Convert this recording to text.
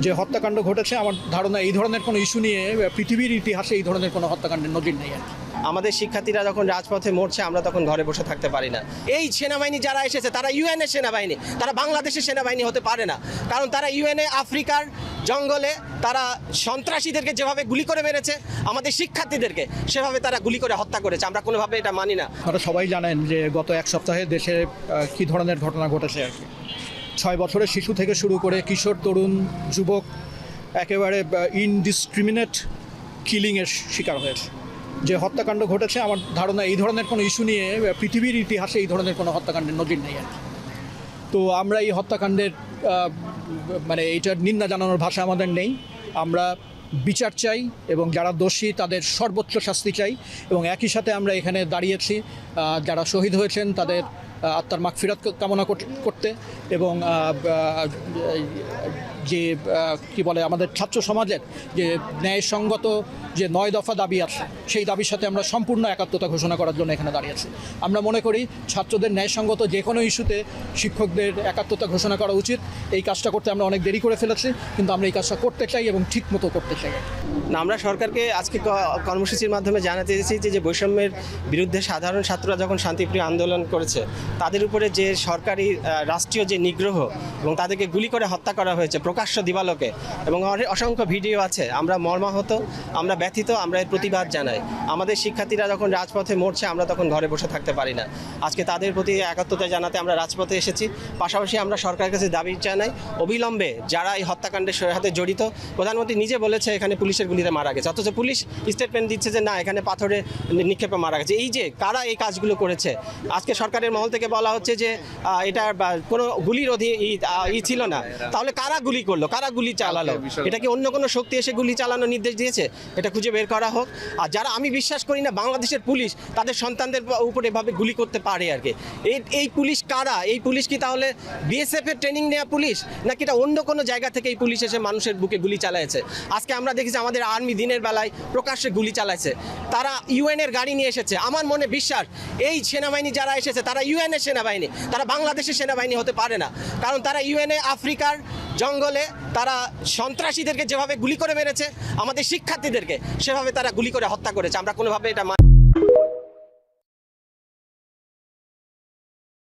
যে হত্যাকাণ্ড ঘটেছে আমার ধারণা এই ধরনের কোনো ইস্যু নিয়ে পৃথিবীর ইতিহাসে এই ধরনের কোনো হত্যাকাণ্ডের নজির নেই। আমাদের শিক্ষার্থীরা যখন রাজপথে মরছে আমরা তখন ঘরে বসে থাকতে পারি না। এই সেনাবাহিনী যারা এসেছে তারা ইউএনএ সেনাবাহিনী, তারা বাংলাদেশের সেনাবাহিনী হতে পারে না। কারণ তারা ইউএনএ আফ্রিকার জঙ্গলে তারা সন্ত্রাসীদেরকে যেভাবে গুলি করে মেরেছে আমাদের শিক্ষার্থীদেরকে সেভাবে তারা গুলি করে হত্যা করেছে। আমরা কোনোভাবে এটা মানি না। আপনারা সবাই জানেন যে গত এক সপ্তাহে দেশে কী ধরনের ঘটনা ঘটেছে আর কি। 6 বছরের শিশু থেকে শুরু করে কিশোর, তরুণ, যুবক একেবারে ইনডিসক্রিমিনেট কিলিংয়ের শিকার হয়েছে। যে হত্যাকাণ্ড ঘটেছে আমার ধারণা এই ধরনের কোনো ইস্যু নিয়ে পৃথিবীর ইতিহাসে এই ধরনের কোনো হত্যাকাণ্ডের নজির নেই আর কি। তো আমরা এই হত্যাকাণ্ডের মানে এইটার নিন্দা জানানোর ভাষা আমাদের নেই। আমরা বিচার চাই এবং যারা দোষী তাদের সর্বোচ্চ শাস্তি চাই এবং একই সাথে আমরা এখানে দাঁড়িয়েছি যারা শহীদ হয়েছেন তাদের আত্মার মাগফিরাত কামনা করতে এবং যে কি বলে আমাদের ছাত্র সমাজের যে ন্যায়সঙ্গত যে 9 দফা দাবি আছে সেই দাবির সাথে আমরা সম্পূর্ণ একাত্মতা ঘোষণা করার জন্য এখানে দাঁড়িয়েছি। আমরা মনে করি ছাত্রদের ন্যায়সঙ্গত যে কোনো ইস্যুতে শিক্ষকদের একাত্মতা ঘোষণা করা উচিত। এই কাজটা করতে আমরা অনেক দেরি করে ফেলেছি, কিন্তু আমরা এই কাজটা করতে চাই এবং ঠিক মতো করতে চাই। না, আমরা সরকারকে আজকে কর্মসূচির মাধ্যমে জানাতে চেয়েছি যে বৈষম্যের বিরুদ্ধে সাধারণ ছাত্ররা যখন শান্তিপ্রিয় আন্দোলন করেছে তাদের উপরে যে সরকারি রাষ্ট্রীয় যে নিগ্রহ এবং তাদেরকে গুলি করে হত্যা করা হয়েছে প্রকাশ্য দিবালোকে এবং অসংখ্য ভিডিও আছে, আমরা মর্মাহত, আমরা ব্যথিত, আমরা এর প্রতিবাদ জানাই। আমাদের শিক্ষার্থীরা যখন রাজপথে মরছে আমরা তখন ঘরে বসে থাকতে পারি না। আজকে তাদের প্রতি একাত্মতা জানাতে আমরা রাজপথে এসেছি। পাশাপাশি আমরা সরকারের কাছে দাবি জানাই অবিলম্বে যারা এই হত্যাকাণ্ডের সাথে জড়িত, প্রধানমন্ত্রী নিজে বলেছে এখানে পুলিশের গুলিতে মারা গেছে, অথচ পুলিশ স্টেটমেন্ট দিচ্ছে যে না এখানে পাথরে নিক্ষেপে মারা গেছে। এই যে কারা এই কাজগুলো করেছে, আজকে সরকারের মহল থেকে বলা হচ্ছে যে এটা কোনো গুলির ছিল না, তাহলে কারা গুলি করলো, কারা গুলি চালালো? এটা কি অন্য কোনো শক্তি এসে গুলি চালানোর নির্দেশ দিয়েছে? এটা খুঁজে বের করা হোক। আর যারা, আমি বিশ্বাস করি না বাংলাদেশের পুলিশ তাদের সন্তানদের উপরে এভাবে গুলি করতে পারে আর কি। এই পুলিশ কারা? এই পুলিশ কি তাহলে বিএসএফ এর ট্রেনিং নেওয়া পুলিশ, নাকি এটা অন্য কোনো জায়গা থেকে এই পুলিশ এসে মানুষের বুকে গুলি চালাইছে? আজকে আমরা দেখেছি আমাদের আর্মি দিনের বেলায় প্রকাশ্যে গুলি চালাইছে, তারা ইউএন এর গাড়ি নিয়ে এসেছে। আমার মনে বিশ্বাস এই সেনাবাহিনী যারা এসেছে তারা ইউএনএ সেনাবাহিনী, তারা বাংলাদেশের সেনাবাহিনী হতে পারে না। কারণ তারা ইউএনএ আফ্রিকার জঙ্গলে তারা সন্ত্রাসীদেরকে যেভাবে গুলি করে মেরেছে আমাদের শিক্ষার্থীদেরকে সেভাবে তারা গুলি করে হত্যা করেছে। আমরা কোনোভাবে এটা